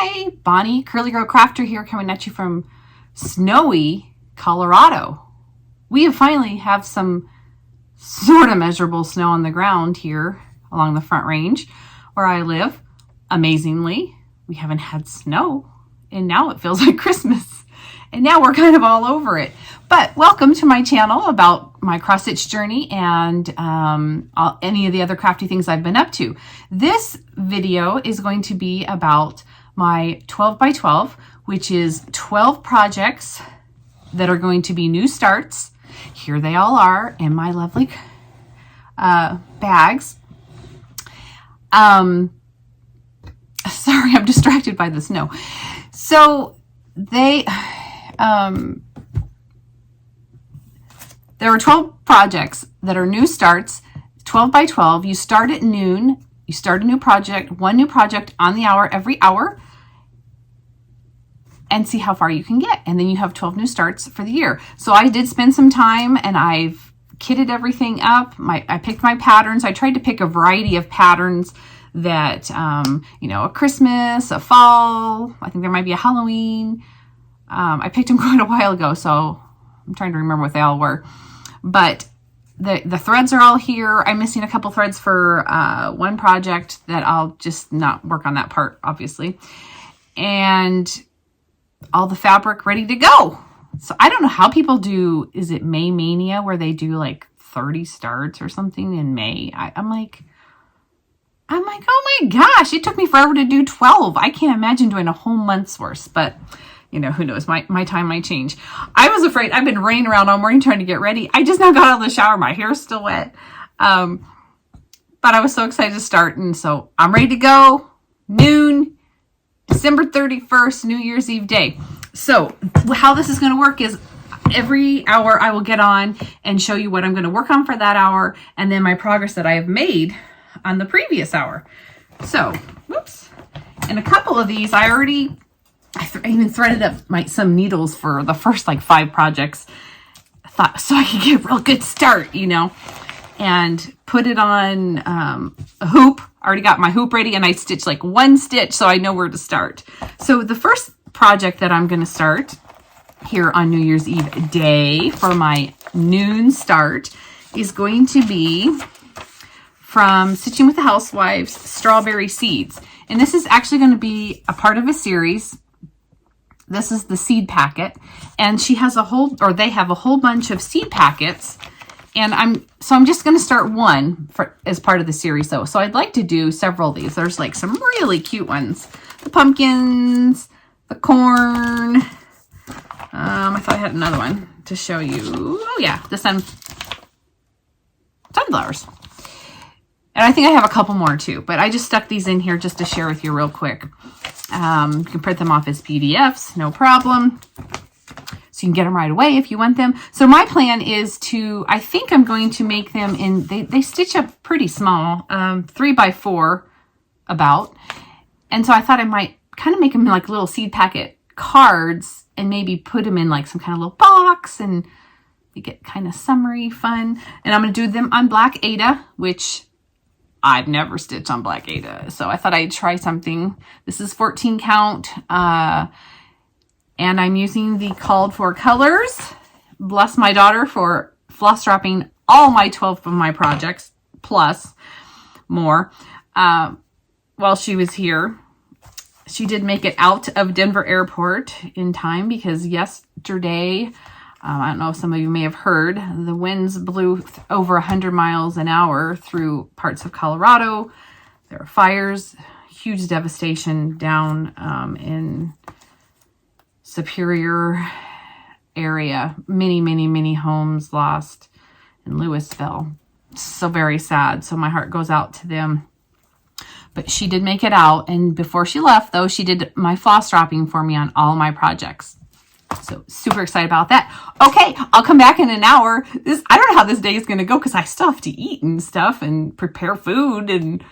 Hi, Bonnie, Curly Girl Crafter here, coming at you from snowy Colorado. We finally have some sort of measurable snow on the ground here along the Front Range where I live. Amazingly, we haven't had snow, and now it feels like Christmas. And now we're kind of all over it. But welcome to my channel about my cross-stitch journey and any of the other crafty things I've been up to. This video is going to be about my 12 by 12, which is 12 projects that are going to be new starts. Here they all are in my lovely bags. Sorry, I'm distracted by the snow. So there are 12 projects that are new starts, 12 by 12. You start at noon. You start a new project, one new project on the hour, every hour, and see how far you can get. And then you have 12 new starts for the year. So I did spend some time and I've kitted everything up. I picked my patterns. I tried to pick a variety of patterns that, a Christmas, a fall, I think there might be a Halloween. I picked them quite a while ago, so I'm trying to remember what they all were. But the threads are all here. I'm missing a couple threads for one project that I'll just not work on that part, obviously. And all the fabric ready to go. So I don't know how people do, is it May Mania, where they do like 30 starts or something in May? I'm like, oh my gosh, it took me forever to do 12. I can't imagine doing a whole month's worth, but who knows, my time might change. I was afraid. I've been running around all morning trying to get ready. I just now got out of the shower. My hair's still wet. But I was so excited to start. And so I'm ready to go. Noon, December 31st, New Year's Eve day. So how this is going to work is every hour I will get on and show you what I'm going to work on for that hour. And then my progress that I have made on the previous hour. So, whoops. And a couple of these I even threaded up some needles for the first 5 projects. I thought so I could get a real good start, and put it on a hoop. I already got my hoop ready and I stitched one stitch so I know where to start. So the first project that I'm going to start here on New Year's Eve day for my noon start is going to be from Stitching with the Housewives, Strawberry Seeds. And this is actually going to be a part of a series. This is the seed packet, and they have a whole bunch of seed packets, and I'm just going to start one as part of the series though. So I'd like to do several of these. There's some really cute ones. The pumpkins, the corn. I thought I had another one to show you. Oh yeah, the sunflowers. And I think I have a couple more too, but I just stuck these in here just to share with you real quick. You can print them off as PDFs, no problem. So you can get them right away if you want them. So my plan is I think I'm going to make them in, they stitch up pretty small, 3 by 4 about. And so I thought I might kind of make them like little seed packet cards and maybe put them in some kind of little box and you get kind of summery fun. And I'm going to do them on Black Ada, which I've never stitched on Black Ada, so I thought I'd try something. This is 14 count, and I'm using the called for colors. Bless my daughter for floss dropping all my 12 of my projects, plus more, while she was here. She did make it out of Denver Airport in time because yesterday, I don't know if some of you may have heard, the winds blew over 100 miles an hour through parts of Colorado. There are fires, huge devastation down in Superior area. Many, many, many homes lost in Louisville. So very sad. So my heart goes out to them. But she did make it out. And before she left, though, she did my floss dropping for me on all my projects. So super excited about that. Okay, I'll come back in an hour. I don't know how this day is going to go because I still have to eat and stuff and prepare food and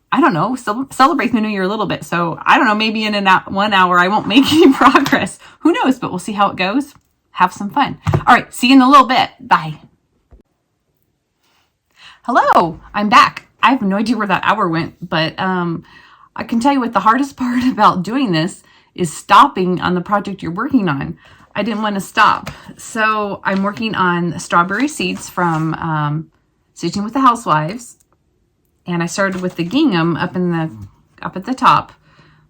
I don't know, celebrate the new year a little bit. So I don't know, maybe in 1 hour I won't make any progress. Who knows, but we'll see how it goes. Have some fun. All right, see you in a little bit. Bye. Hello, I'm back. I have no idea where that hour went, but I can tell you what the hardest part about doing this is stopping on the project you're working on. I didn't want to stop. So I'm working on strawberry seeds from Stitching with the Housewives. And I started with the gingham up at the top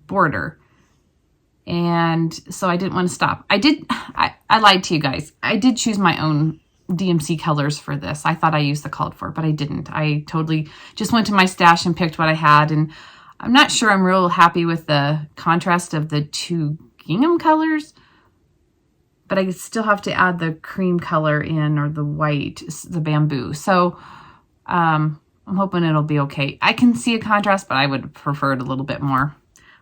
border. And so I didn't want to stop. I lied to you guys. I did choose my own DMC colors for this. I thought I used the called for, but I didn't. I totally just went to my stash and picked what I had. And I'm not sure I'm real happy with the contrast of the two gingham colors, but I still have to add the cream color in, or the white, the bamboo. So I'm hoping it'll be okay. I can see a contrast, but I would prefer it a little bit more,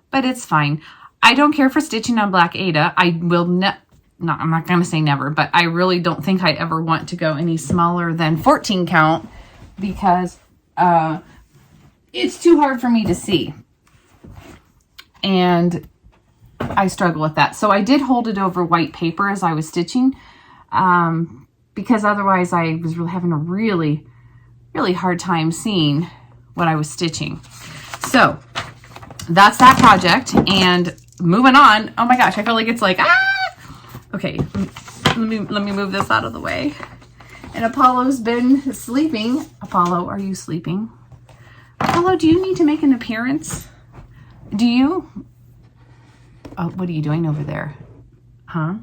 but it's fine. I don't care for stitching on black Aida. I will no, I'm not going to say never, but I really don't think I ever want to go any smaller than 14 count because it's too hard for me to see. And I struggle with that. So I did hold it over white paper as I was stitching because otherwise I was really having a really hard time seeing what I was stitching. So that's that project. And moving on. Oh my gosh, I feel like it's like, okay, let me move this out of the way. And Apollo's been sleeping. Apollo, are you sleeping? Apollo, do you need to make an appearance? Do you? Oh, what are you doing over there? Huh?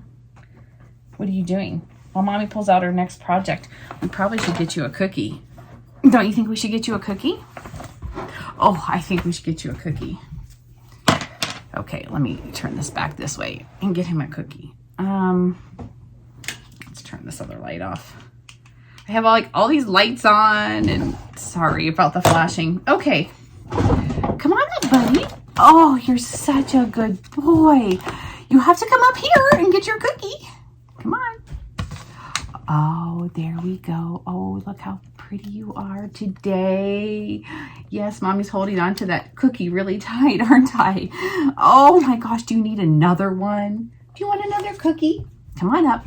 What are you doing? While Mommy pulls out her next project, we probably should get you a cookie. Don't you think we should get you a cookie? Oh, I think we should get you a cookie. Okay, let me turn this back this way and get him a cookie. Let's turn this other light off. I have all these lights on, and sorry about the flashing. Okay, come on up, buddy. Oh, you're such a good boy. You have to come up here and get your cookie. Come on. Oh, there we go. Oh, look how pretty you are today. Yes, Mommy's holding on to that cookie really tight, aren't I? Oh my gosh, do you need another one? Do you want another cookie? Come on up.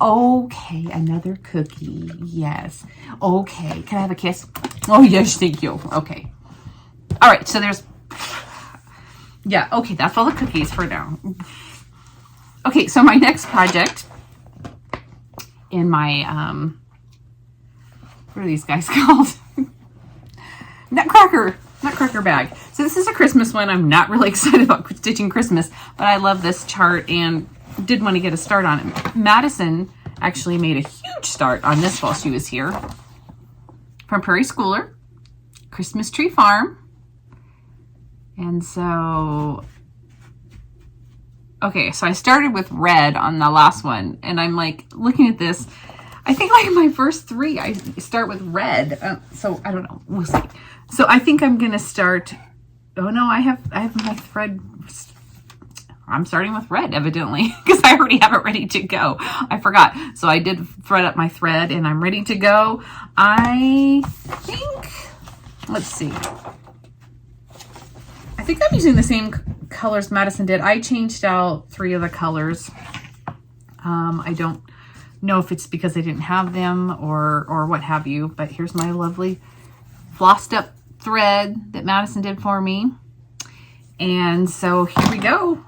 Okay, another cookie. Yes. Okay, can I have a kiss? Oh, yes, thank you. Okay. All right, so there's... Yeah, okay, that's all the cookies for now. Okay, so my next project in my, what are these guys called? Nutcracker bag. So this is a Christmas one. I'm not really excited about stitching Christmas, but I love this chart and did want to get a start on it. Madison actually made a huge start on this while she was here. From Prairie Schooler, Christmas Tree Farm. And so, okay, so I started with red on the last one, and I'm like looking at this. I think like my first three, I start with red. So I don't know, we'll see. So I think I'm gonna start. Oh no, I have my thread. I'm starting with red evidently because I already have it ready to go. I forgot. So I did thread up my thread, and I'm ready to go. I think. Let's see. I think I'm using the same colors Madison did. I changed out 3 of the colors. I don't know if it's because I didn't have them or what have you, but here's my lovely flossed up thread that Madison did for me. And so here we go.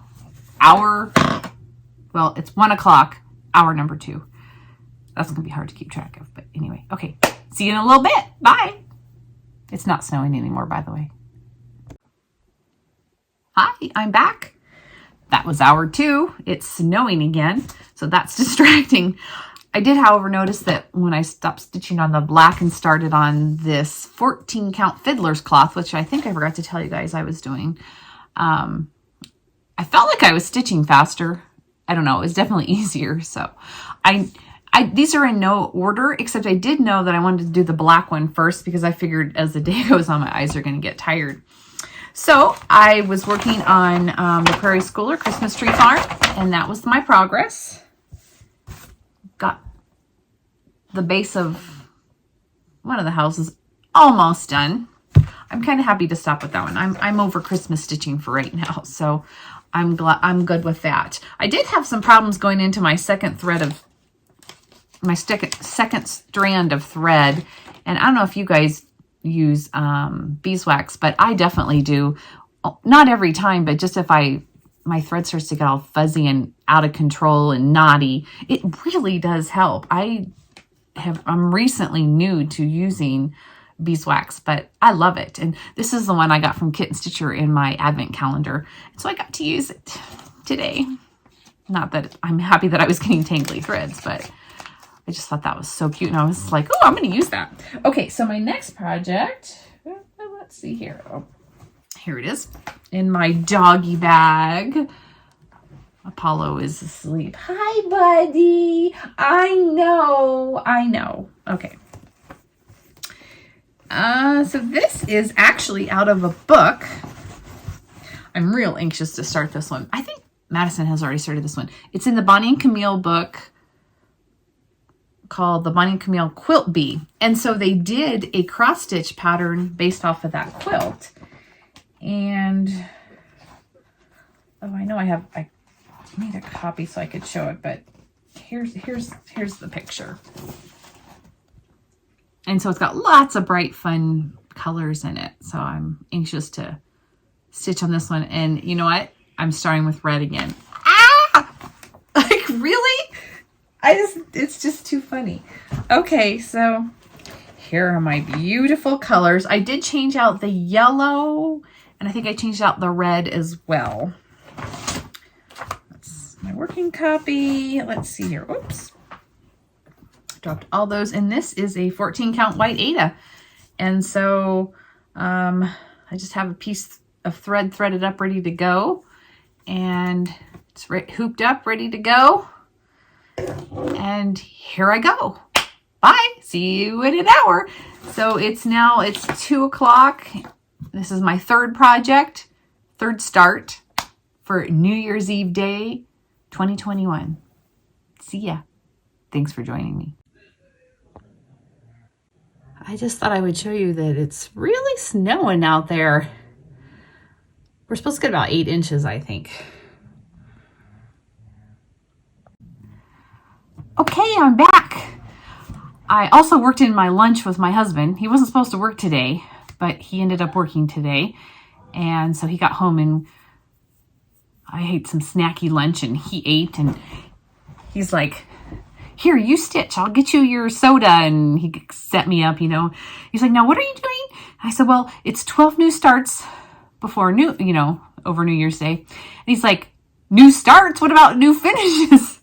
Well, it's 1 o'clock, hour number 2. That's gonna be hard to keep track of, but anyway, okay. See you in a little bit. Bye. It's not snowing anymore, by the way. Hi, I'm back. That was hour 2. It's snowing again, so that's distracting. I did, however, notice that when I stopped stitching on the black and started on this 14 count fiddler's cloth, which I think I forgot to tell you guys I was doing, I felt like I was stitching faster. I don't know, it was definitely easier. So these are in no order, except I did know that I wanted to do the black one first because I figured as the day goes on, my eyes are going to get tired. So I was working on the Prairie Schooler Christmas Tree Farm, and that was my progress. Got the base of one of the houses almost done. I'm kind of happy to stop with that one. I'm over Christmas stitching for right now, so I'm good with that. I did have some problems going into my second strand of thread, and I don't know if you guys use beeswax, but I definitely do. Not every time, but just if my thread starts to get all fuzzy and out of control and knotty, it really does help. I'm recently new to using beeswax, but I love it. And this is the one I got from Kit and Stitcher in my advent calendar. So I got to use it today. Not that I'm happy that I was getting tangly threads, but I just thought that was so cute. And I was like, oh, I'm going to use that. Okay, so my next project, let's see here. Oh, here it is in my doggy bag. Apollo is asleep. Hi, buddy. I know. Okay. So this is actually out of a book. I'm real anxious to start this one. I think Madison has already started this one. It's in the Bonnie and Camille book called the Bonnie and Camille Quilt Bee. And so they did a cross stitch pattern based off of that quilt. And, oh, I know I made a copy so I could show it, but here's the picture. And so it's got lots of bright, fun colors in it. So I'm anxious to stitch on this one. And you know what? I'm starting with red again. Ah! Like, really? It's just too funny. Okay, so here are my beautiful colors. I did change out the yellow, and I think I changed out the red as well. That's my working copy. Let's see here. Oops. Dropped all those, and this is a 14 count white Aida. And so I just have a piece of thread threaded up, ready to go. And it's hooped up, ready to go. And here I go. Bye. See you in an hour. So it's 2 o'clock. This is my third project, third start for New Year's Eve Day 2021. See ya. Thanks for joining me. I just thought I would show you that it's really snowing out there. We're supposed to get about 8 inches, I think. Okay, I'm back. I also worked in my lunch with my husband. He wasn't supposed to work today, but he ended up working today. And so he got home and I ate some snacky lunch and he ate and he's like, here, you stitch. I'll get you your soda. And he set me up, He's like, now what are you doing? I said, well, it's 12 new starts before over New Year's Day. And he's like, new starts? What about new finishes?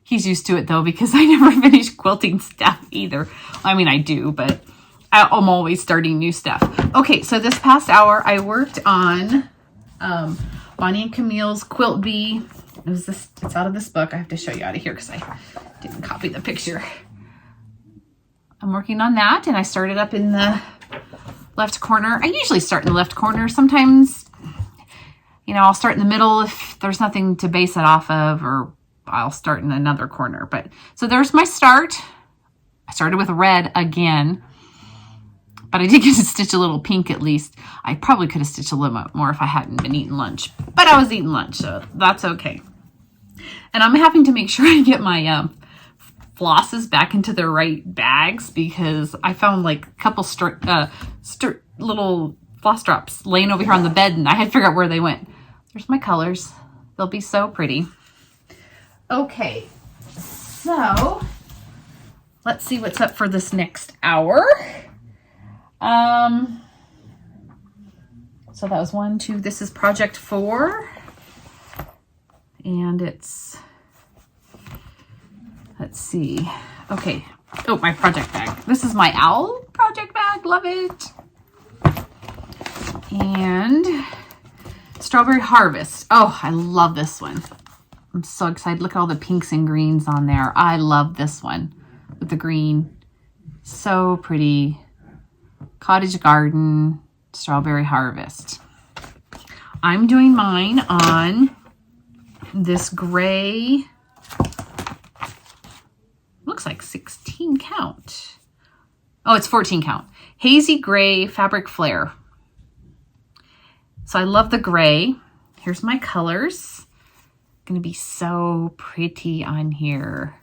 He's used to it though, because I never finish quilting stuff either. I mean, I do, but I'm always starting new stuff. Okay, so this past hour, I worked on Bonnie and Camille's Quilt Bee. It's out of this book. I have to show you out of here because I didn't copy the picture. I'm working on that, and I started up in the left corner. I usually start in the left corner. Sometimes, I'll start in the middle if there's nothing to base it off of, or I'll start in another corner. But so there's my start. I started with red again, but I did get to stitch a little pink at least. I probably could have stitched a little bit more if I hadn't been eating lunch, but I was eating lunch, so that's okay. And I'm having to make sure I get my flosses back into their right bags because I found like a couple little floss drops laying over here on the bed and I had to figure out where they went. There's my colors. They'll be so pretty. Okay, so let's see what's up for this next hour. So that was 1, 2, this is project 4. And it's, let's see. Okay. Oh, my project bag. This is my owl project bag. Love it. And Strawberry Harvest. Oh, I love this one. I'm so excited. Look at all the pinks and greens on there. I love this one with the green. So pretty. Cottage Garden, Strawberry Harvest. I'm doing mine on this gray, looks like 16 count. Oh, it's 14 count. Hazy gray fabric flare. So I love the gray. Here's my colors. Gonna be so pretty on here.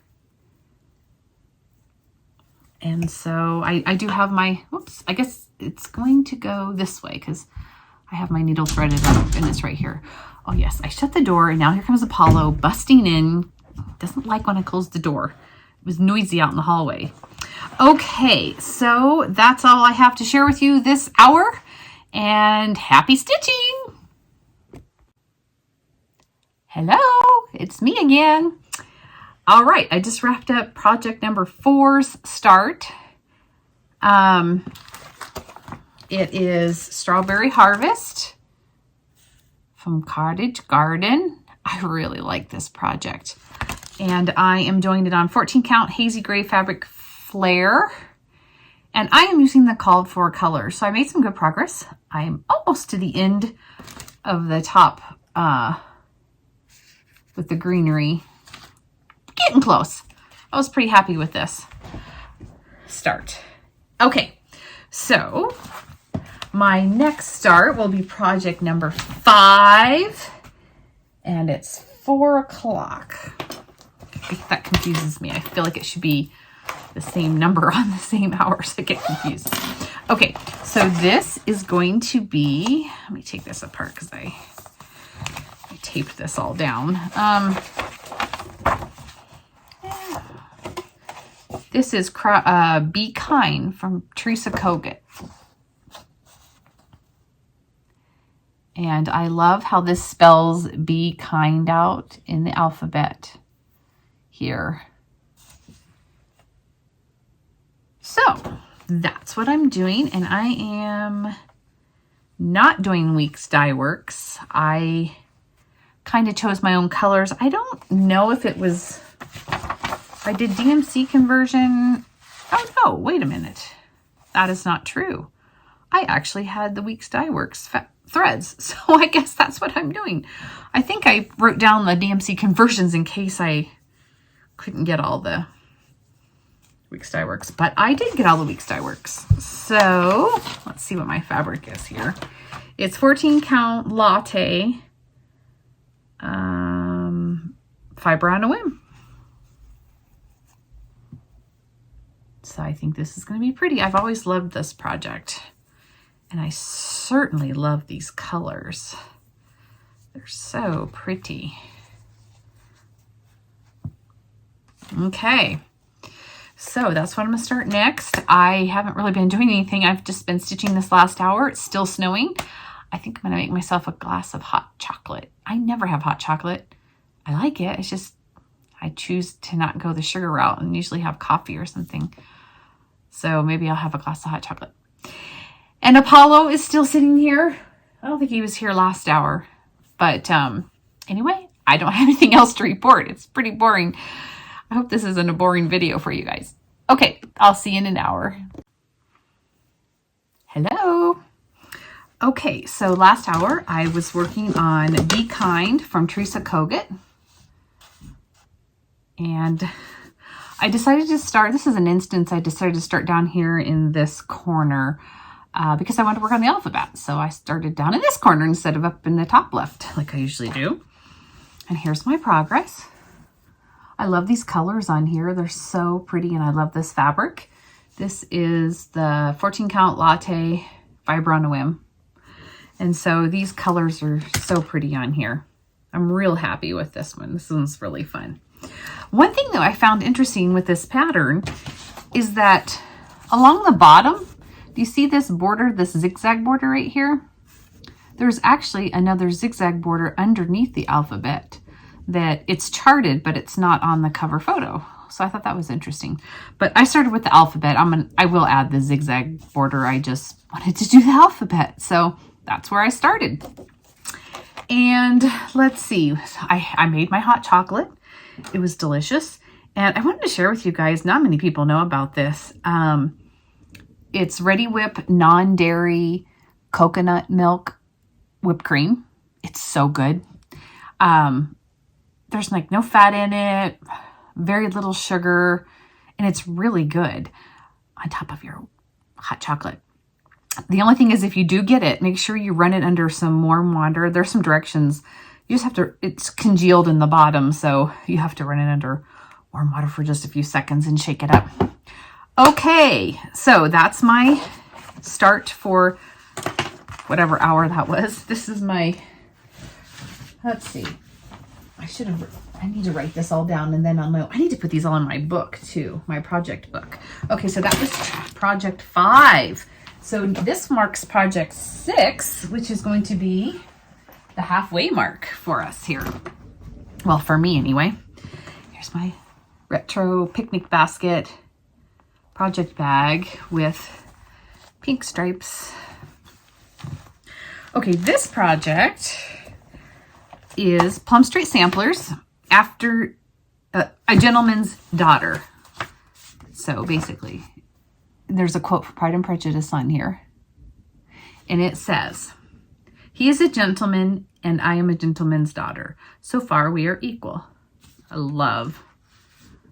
And so I do have my, whoops, I guess it's going to go this way because I have my needle threaded up and it's right here. Oh yes, I shut the door and now here comes Apollo busting in. Doesn't like when I close the door. It was noisy out in the hallway. Okay, so that's all I have to share with you this hour, and happy stitching! Hello, it's me again. All right, I just wrapped up project number 4's start. It is Strawberry Harvest from Cottage Garden. I really like this project. And I am doing it on 14 count hazy gray fabric flare. And I am using the called for colors. So I made some good progress. I am almost to the end of the top with the greenery. Getting close. I was pretty happy with this start. Okay, so my next start will be project number 5, and it's 4 o'clock. That confuses me. I feel like it should be the same number on the same hours. I get confused. Okay, so this is going to be, let me take this apart because I taped this all down. This is Be Kind from Teresa Kogut. And I love how this spells Be Kind out in the alphabet here. So that's what I'm doing. And I am not doing Weeks Dye Works. I kind of chose my own colors. I don't know if it was, I did DMC conversion. Oh no, wait a minute. That is not true. I actually had the Weeks Dye Works threads. So I guess that's what I'm doing. I think I wrote down the DMC conversions in case I couldn't get all the Weeks Dye Works, but I did get all the Weeks Dye Works. So let's see what my fabric is here. It's 14 count latte, fiber on a whim. So I think this is going to be pretty. I've always loved this project, and I certainly love these colors. They're so pretty. Okay, so that's what I'm going to start next. I haven't really been doing anything. I've just been stitching this last hour. It's still snowing. I think I'm going to make myself a glass of hot chocolate. I never have hot chocolate. I like it. It's just I choose to not go the sugar route and usually have coffee or something. So maybe I'll have a glass of hot chocolate. And Apollo is still sitting here. I don't think he was here last hour. But anyway, I don't have anything else to report. It's pretty boring. I hope this isn't a boring video for you guys. Okay, I'll see you in an hour. Hello. Okay, so last hour I was working on Be Kind from Teresa Kogut. And I decided to start, this is an instance I decided to start down here in this corner because I wanted to work on the alphabet. So I started down in this corner instead of up in the top left like I usually do. And here's my progress. I love these colors on here. They're so pretty, and I love this fabric. This is the 14 count latte fiber on a whim. And so these colors are so pretty on here. I'm real happy with this one. This one's really fun. One thing that I found interesting with this pattern is that along the bottom, do you see this border, this zigzag border right here? There's actually another zigzag border underneath the alphabet that it's charted, but it's not on the cover photo. So I thought that was interesting. But I started with the alphabet. I will add the zigzag border. I just wanted to do the alphabet. So that's where I started. And let's see, I made my hot chocolate. It was delicious. And I wanted to share with you guys, not many people know about this. It's Ready Whip non-dairy coconut milk whipped cream. It's so good. There's like no fat in it, very little sugar, and it's really good on top of your hot chocolate. The only thing is if you do get it, make sure you run it under some warm water. There's some directions. You just have to, it's congealed in the bottom, so you have to run it under warm water for just a few seconds and shake it up. Okay, so that's my start for whatever hour that was. This is my, let's see, I need to write this all down and then I'll know. I need to put these all in my book too, my project book. Okay, so that was project 5. So this marks project 6, which is going to be the halfway mark for us here. Well, for me anyway. Here's my retro picnic basket project bag with pink stripes. Okay, this project is Plum Street Samplers after a gentleman's daughter. So basically, there's a quote from Pride and Prejudice on here. And it says, "He is a gentleman and I am a gentleman's daughter. So far we are equal." I love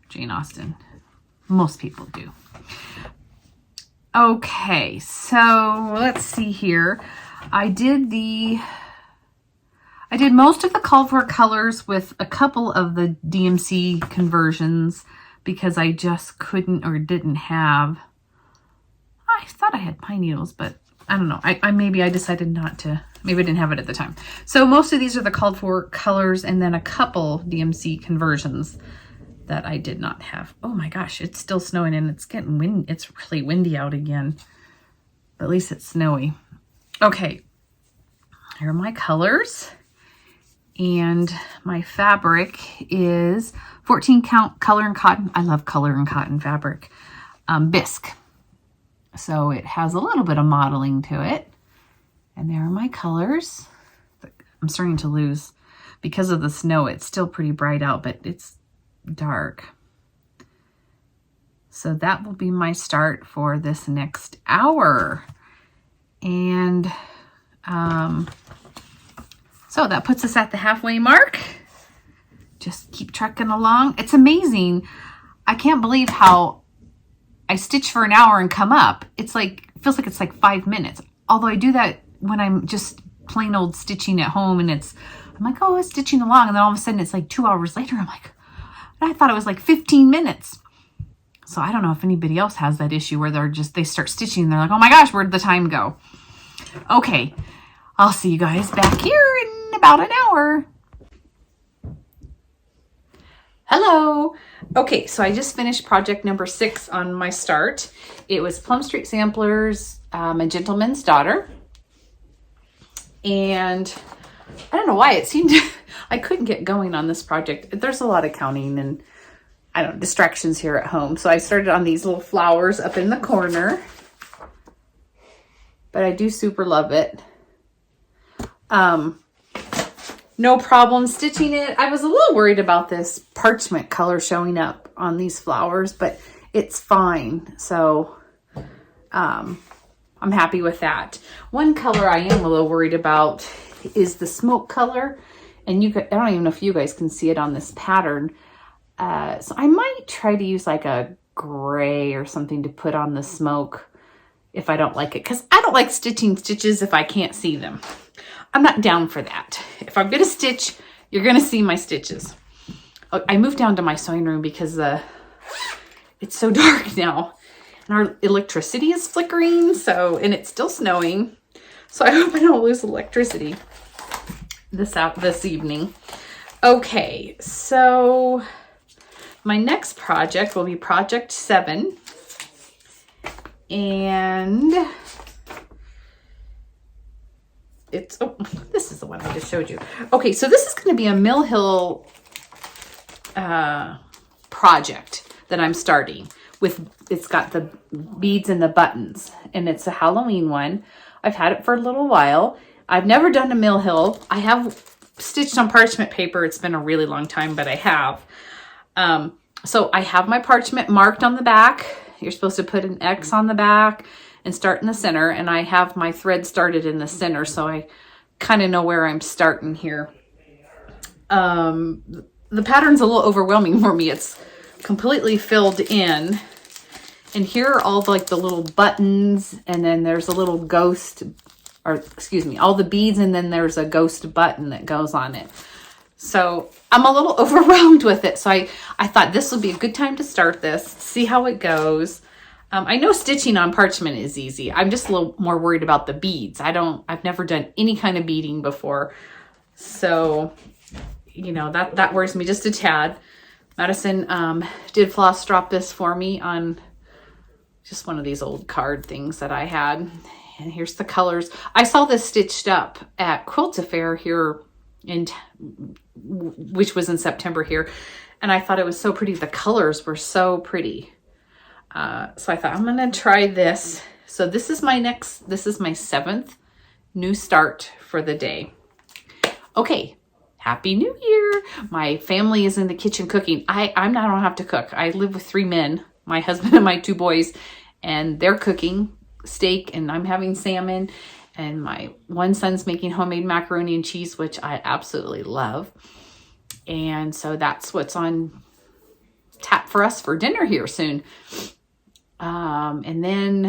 Jane Austen. Most people do. Okay, so let's see here. I did most of the call for colors with a couple of the DMC conversions because I just couldn't or didn't have. I thought I had pine needles, but I don't know. Maybe I decided not to. Maybe I didn't have it at the time. So most of these are the called for colors and then a couple DMC conversions that I did not have. Oh my gosh, it's still snowing and it's getting wind. It's really windy out again, but at least it's snowy. Okay, here are my colors. And my fabric is 14 count color and cotton. I love color and cotton fabric. Bisque. So it has a little bit of modeling to it. And there are my colors. I'm starting to lose, because of the snow, it's still pretty bright out, but it's dark. So that will be my start for this next hour. And so that puts us at the halfway mark. Just keep trucking along. It's amazing. I can't believe how I stitch for an hour and come up. It's like, it feels like it's like 5 minutes. Although I do that when I'm just plain old stitching at home and I'm like, oh, I'm stitching along. And then all of a sudden it's like 2 hours later. I'm like, I thought it was like 15 minutes. So I don't know if anybody else has that issue where they start stitching and they're like, oh my gosh, where'd the time go? Okay, I'll see you guys back here in about an hour. Hello. Okay, so I just finished project number 6 on my start. It was Plum Street Samplers, A Gentleman's Daughter. And I don't know why it seemed I couldn't get going on this project. There's a lot of counting and I don't know, distractions here at home. So I started on these little flowers up in the corner. But I do super love it. No problem stitching it. I was a little worried about this parchment color showing up on these flowers, but it's fine. So I'm happy with that. One color I am a little worried about is the smoke color. And I don't even know if you guys can see it on this pattern. So I might try to use like a gray or something to put on the smoke if I don't like it. Because I don't like stitching stitches if I can't see them. I'm not down for that. If I'm going to stitch, you're going to see my stitches. I moved down to my sewing room because it's so dark now. And our electricity is flickering, and it's still snowing. So I hope I don't lose electricity this evening. Okay, so my next project will be project 7. And this is the one I just showed you. Okay, so this is going to be a Mill Hill project that I'm starting with. It's got the beads and the buttons, and it's a Halloween one. I've had it for a little while. I've never done a Mill Hill. I have stitched on parchment paper. It's been a really long time, but I have. So I have my parchment marked on the back. You're supposed to put an X on the back and start in the center. And I have my thread started in the center, so I kind of know where I'm starting here. The pattern's a little overwhelming for me. It's completely filled in. And here are all the little buttons, and then there's a little ghost, or excuse me, all the beads, and then there's a ghost button that goes on it. So I'm a little overwhelmed with it. So I thought this would be a good time to start this, see how it goes. I know stitching on parchment is easy. I'm just a little more worried about the beads. I've never done any kind of beading before. So, you know, that worries me just a tad. Madison did floss drop this for me on just one of these old card things that I had. And here's the colors. I saw this stitched up at Quilt Affair here which was in September here. And I thought it was so pretty. The colors were so pretty. So I thought I'm going to try this. So this is my 7th new start for the day. Okay. Happy New Year. My family is in the kitchen cooking. I don't have to cook. I live with 3 men, my husband and my 2 boys, and they're cooking steak and I'm having salmon, and my one son's making homemade macaroni and cheese, which I absolutely love. And so that's what's on tap for us for dinner here soon. And then,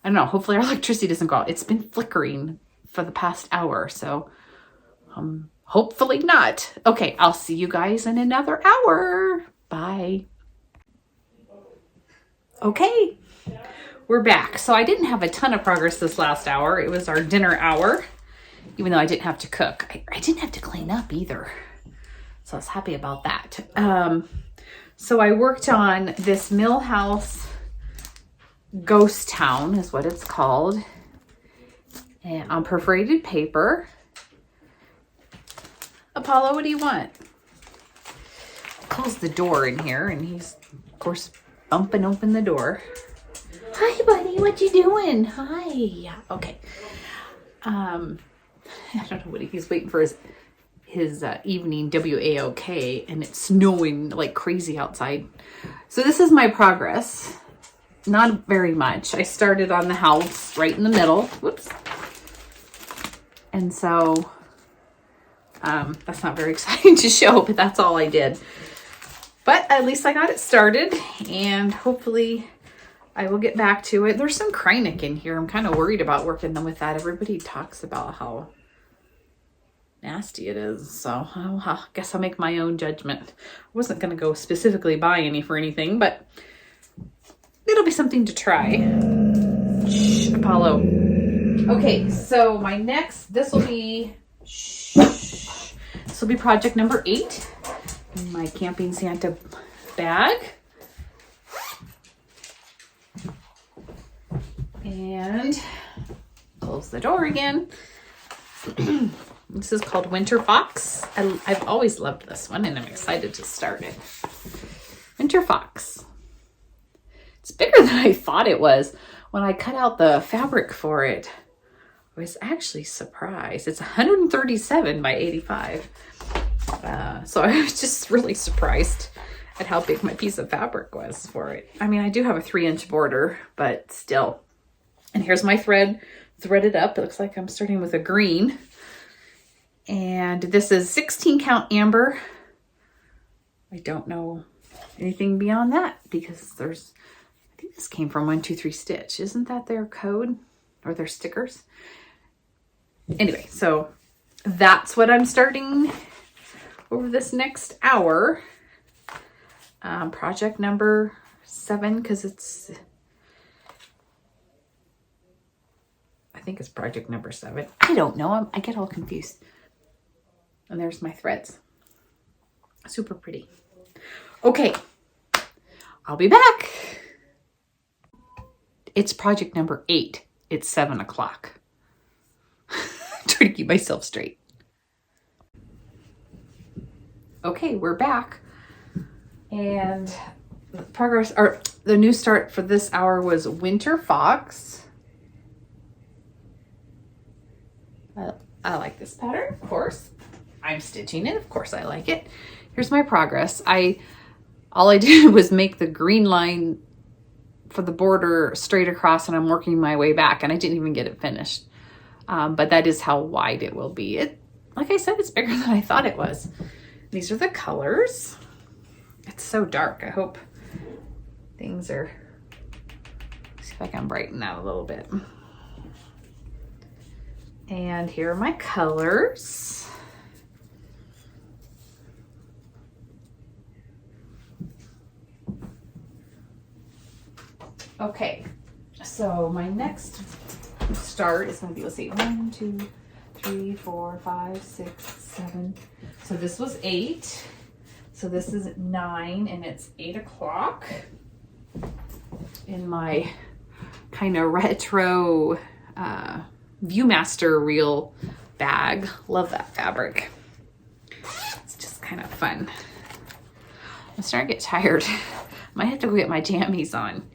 I don't know, hopefully our electricity doesn't go out. It's been flickering for the past hour, so hopefully not. Okay, I'll see you guys in another hour. Bye. Okay, we're back. So I didn't have a ton of progress this last hour. It was our dinner hour, even though I didn't have to cook. I didn't have to clean up either. So I was happy about that. So I worked on this Millhouse Ghost Town is what it's called, and on perforated paper. Apollo, what do you want? Close the door in here, and he's of course bumping open the door. Hi, buddy. What you doing? Hi. Okay. I don't know what he's waiting for his evening WAOK, and it's snowing like crazy outside. So this is my progress. Not very much. I started on the house right in the middle. Whoops. And so that's not very exciting to show, but that's all I did. But at least I got it started, and hopefully I will get back to it. There's some Krynic in here. I'm kind of worried about working them with that. Everybody talks about how nasty it is. So I guess I'll make my own judgment. I wasn't going to go specifically buy any for anything, but it'll be something to try. Shh, Apollo. Okay, so this will be project number 8 in my Camping Santa bag. And close the door again. This is called Winter Fox. I've always loved this one, and I'm excited to start it. Winter Fox. It's bigger than I thought it was. When I cut out the fabric for it, I was actually surprised. It's 137 by 85. So I was just really surprised at how big my piece of fabric was for it. I mean, I do have a 3-inch border, but still. And here's my thread threaded up. It looks like I'm starting with a green. And this is 16 count amber. I don't know anything beyond that because I think this came from 123 Stitch. Isn't that their code or their stickers? Anyway, so that's what I'm starting over this next hour. Project number 7, because I think it's project number 7. I don't know. I get all confused. And there's my threads. Super pretty. Okay. I'll be back. It's project number 8. It's 7 o'clock. Trying to keep myself straight. Okay, we're back. And the new start for this hour was Winter Fox. I like this pattern, of course. I'm stitching it, of course I like it. Here's my progress. All I did was make the green line for the border straight across, and I'm working my way back, and I didn't even get it finished. But that is how wide it will be. Like I said, it's bigger than I thought it was. These are the colors. It's so dark. I hope things are, see if I can brighten that a little bit. And here are my colors. Okay, so my next start is going to be, let's see, 1, 2, 3, 4, 5, 6, 7. So this was 8. So this is 9, and it's 8 o'clock in my kind of retro Viewmaster reel bag. Love that fabric. It's just kind of fun. I'm starting to get tired. Might have to go get my jammies on.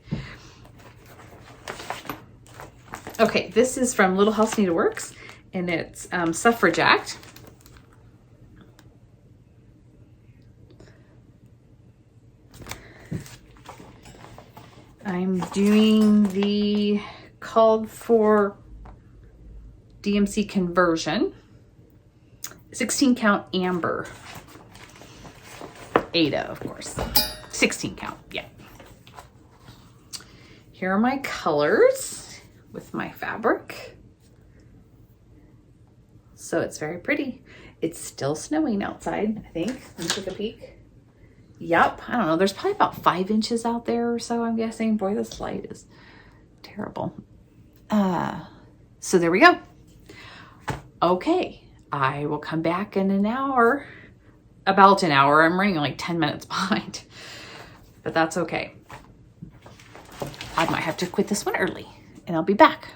Okay, this is from Little House Needleworks, and it's suffragette. I'm doing the called for DMC conversion, 16 count amber, Ada, of course, 16 count, yeah. Here are my colors with my fabric. So it's very pretty. It's still snowing outside, I think. Let me take a peek. Yep, I don't know. There's probably about 5 inches out there or so, I'm guessing. Boy, this light is terrible. So there we go. Okay, I will come back in an hour. About an hour. I'm running like 10 minutes behind. But that's okay. I might have to quit this one early, and I'll be back.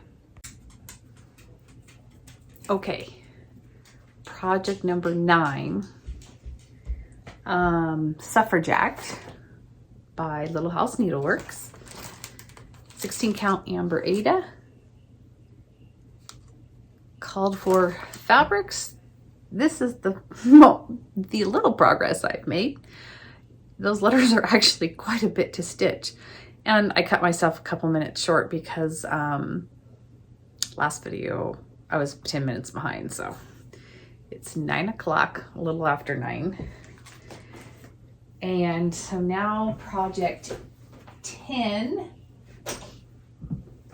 Okay, project number 9. Suffragette by Little House Needleworks, 16 count amber Ada. Called for fabrics. This is the little progress I've made. Those letters are actually quite a bit to stitch, and I cut myself a couple minutes short because last video I was 10 minutes behind. So it's 9 o'clock, a little after 9. And so now project 10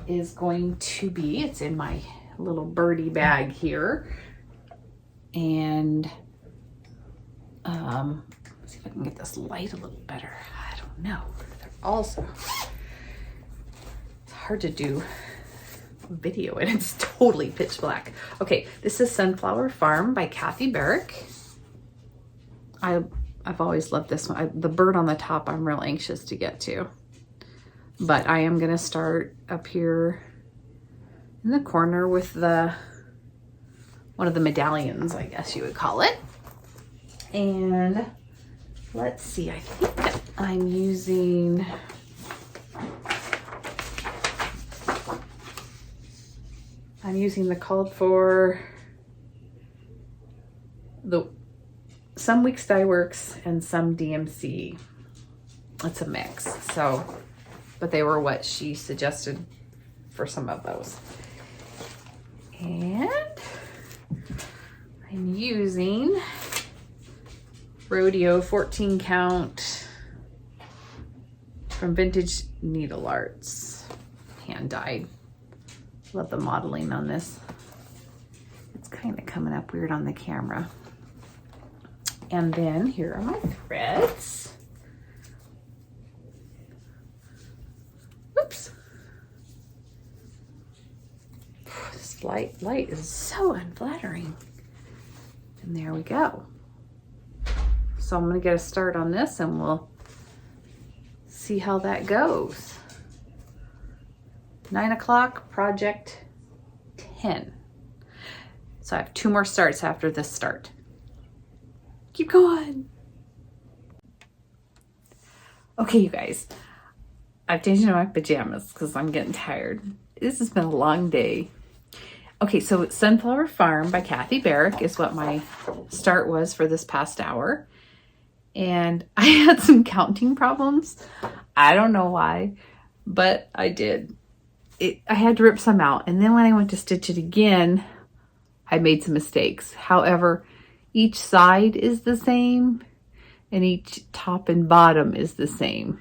is going to be, it's in my little birdie bag here. And let's see if I can get this light a little better. I don't know. Also, it's hard to do video and it's totally pitch black. Okay, this is Sunflower Farm by Kathy Barrick. I've always loved this one. The bird on the top I'm real anxious to get to. But I am going to start up here in the corner with one of the medallions, I guess you would call it. And let's see, I think that I'm using the called for some Weeks Dye Works and some DMC. It's a mix. So, but they were what she suggested for some of those. And I'm using Rodeo 14 count from Vintage Needle Arts, hand dyed. Love the modeling on this. It's kind of coming up weird on the camera. And then here are my threads. Oops. This light is so unflattering. And there we go. So I'm going to get a start on this and we'll see how that goes. 9 o'clock, project 10. So I have 2 more starts after this start. Keep going. Okay, you guys. I've changed into my pajamas because I'm getting tired. This has been a long day. Okay, so Sunflower Farm by Kathy Barrick is what my start was for this past hour. And I had some counting problems. I don't know why, but I did. I had to rip some out. And then when I went to stitch it again, I made some mistakes. However, each side is the same and each top and bottom is the same.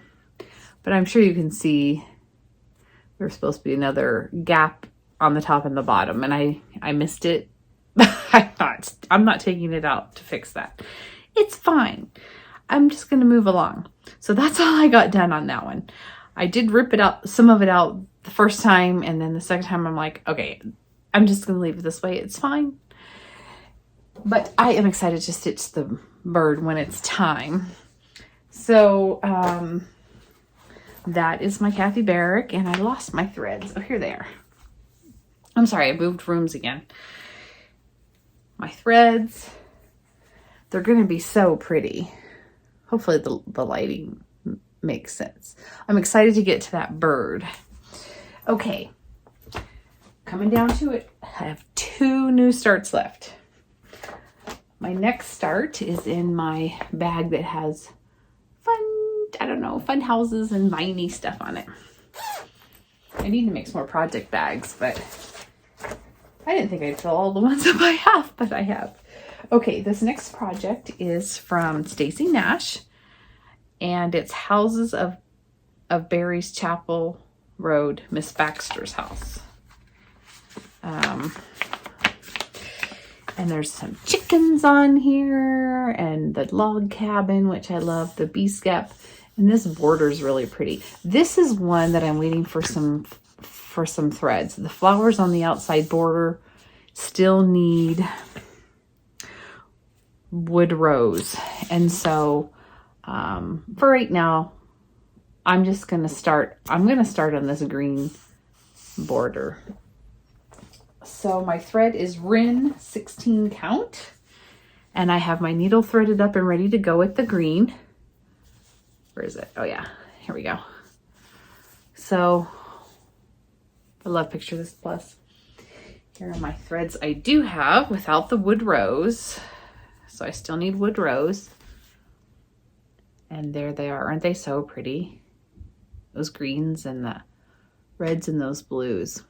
But I'm sure you can see there's supposed to be another gap on the top and the bottom, and I missed it. I'm not taking it out to fix that. It's fine. I'm just going to move along. So that's all I got done on that one. I did rip it out, some of it out the first time, and then the second time I'm like, okay, I'm just going to leave it this way. It's fine. But I am excited to stitch the bird when it's time. So that is my Kathy Barrick, and I lost my threads. Oh, here they are. I'm sorry, I moved rooms again. My threads, they're going to be so pretty. Hopefully the lighting makes sense. I'm excited to get to that bird. Okay, coming down to it, I have 2 new starts left. My next start is in my bag that has fun houses and viney stuff on it. I need to make some more project bags, but I didn't think I'd fill all the ones that I have, but I have. Okay, this next project is from Stacy Nash, and it's Houses of Barry's Chapel Road, Miss Baxter's house. And there's some chickens on here, and the log cabin, which I love, the bee skep, and this border is really pretty. This is one that I'm waiting for some threads. The flowers on the outside border still need wood rose, and so for right now, I'm going to start on this green border. So my thread is Rin 16 count, and I have my needle threaded up and ready to go with the green. Where is it? Oh yeah, here we go. So I love Picture This Plus. Here are my threads I do have without the wood rose. So I still need wood rose. And there they are. Aren't they so pretty? Those greens and the reds and those blues.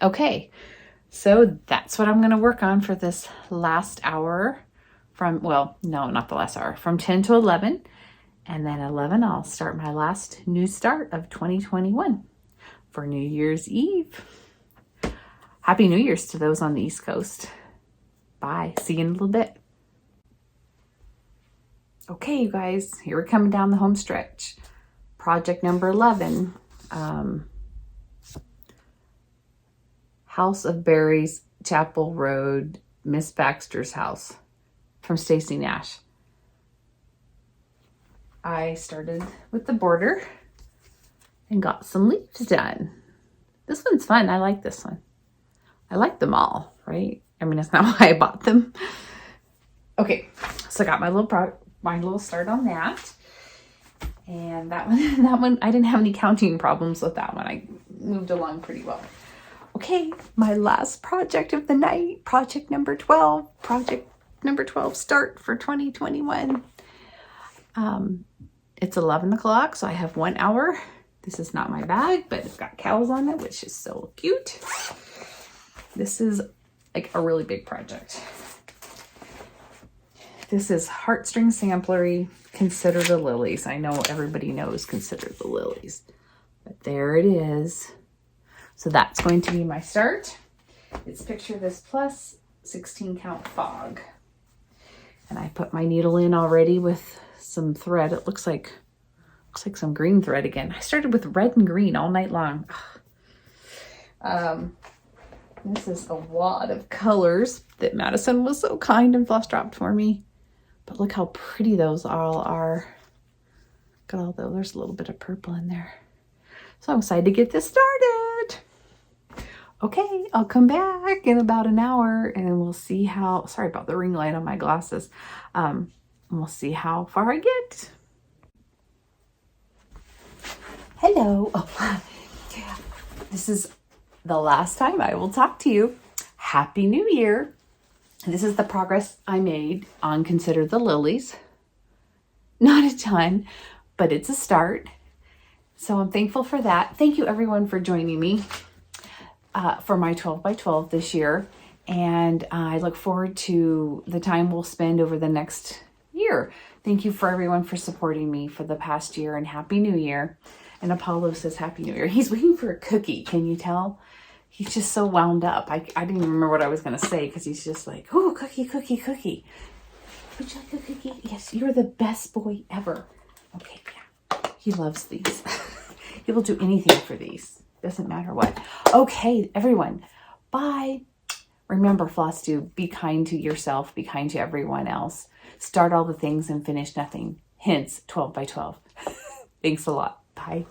Okay, so that's what I'm going to work on for this last hour from, well, no, not the last hour, from 10 to 11. And then 11, I'll start my last new start of 2021 for New Year's Eve. Happy New Year's to those on the East Coast. Bye. See you in a little bit. Okay, you guys, here we're coming down the home stretch. Project number 11. House of Barry's Chapel Road, Miss Baxter's house, from Stacy Nash. I started with the border and got some leaves done. This one's fun. I like this one. I like them all, right? I mean, that's not why I bought them. Okay, so I got my little start on that. And that one, I didn't have any counting problems with that one. I moved along pretty well. Okay, my last project of the night, project number 12 start for 2021. It's 11 o'clock, so I have 1 hour. This is not my bag, but it's got cows on it, which is so cute. This is like a really big project. This is Heartstring Samplery, Consider the Lilies. I know everybody knows Consider the Lilies, but there it is. So that's going to be my start. It's Picture This Plus 16 count fog. And I put my needle in already with some thread. It looks like some green thread again. I started with red and green all night long. This is a wad of colors that Madison was so kind and floss dropped for me. But look how pretty those all are. Got all those, there's a little bit of purple in there. So I'm excited to get this started. Okay, I'll come back in about an hour and we'll see how, sorry about the ring light on my glasses. We'll see how far I get. Hello. Oh, this is the last time I will talk to you. Happy New Year. This is the progress I made on Consider the Lilies. Not a ton, but it's a start. So I'm thankful for that. Thank you everyone for joining me for my 12 by 12 this year. And I look forward to the time we'll spend over the next year. Thank you for everyone for supporting me for the past year, and Happy New Year. And Apollo says Happy New Year. He's waiting for a cookie. Can you tell? He's just so wound up. I didn't even remember what I was going to say because he's just like, oh, cookie, cookie, cookie. Would you like a cookie? Yes, you're the best boy ever. Okay, yeah. He loves these. You will do anything for these. Doesn't matter what. Okay, everyone. Bye. Remember, Flosstube, be kind to yourself. Be kind to everyone else. Start all the things and finish nothing. Hence, 12 by 12. Thanks a lot. Bye.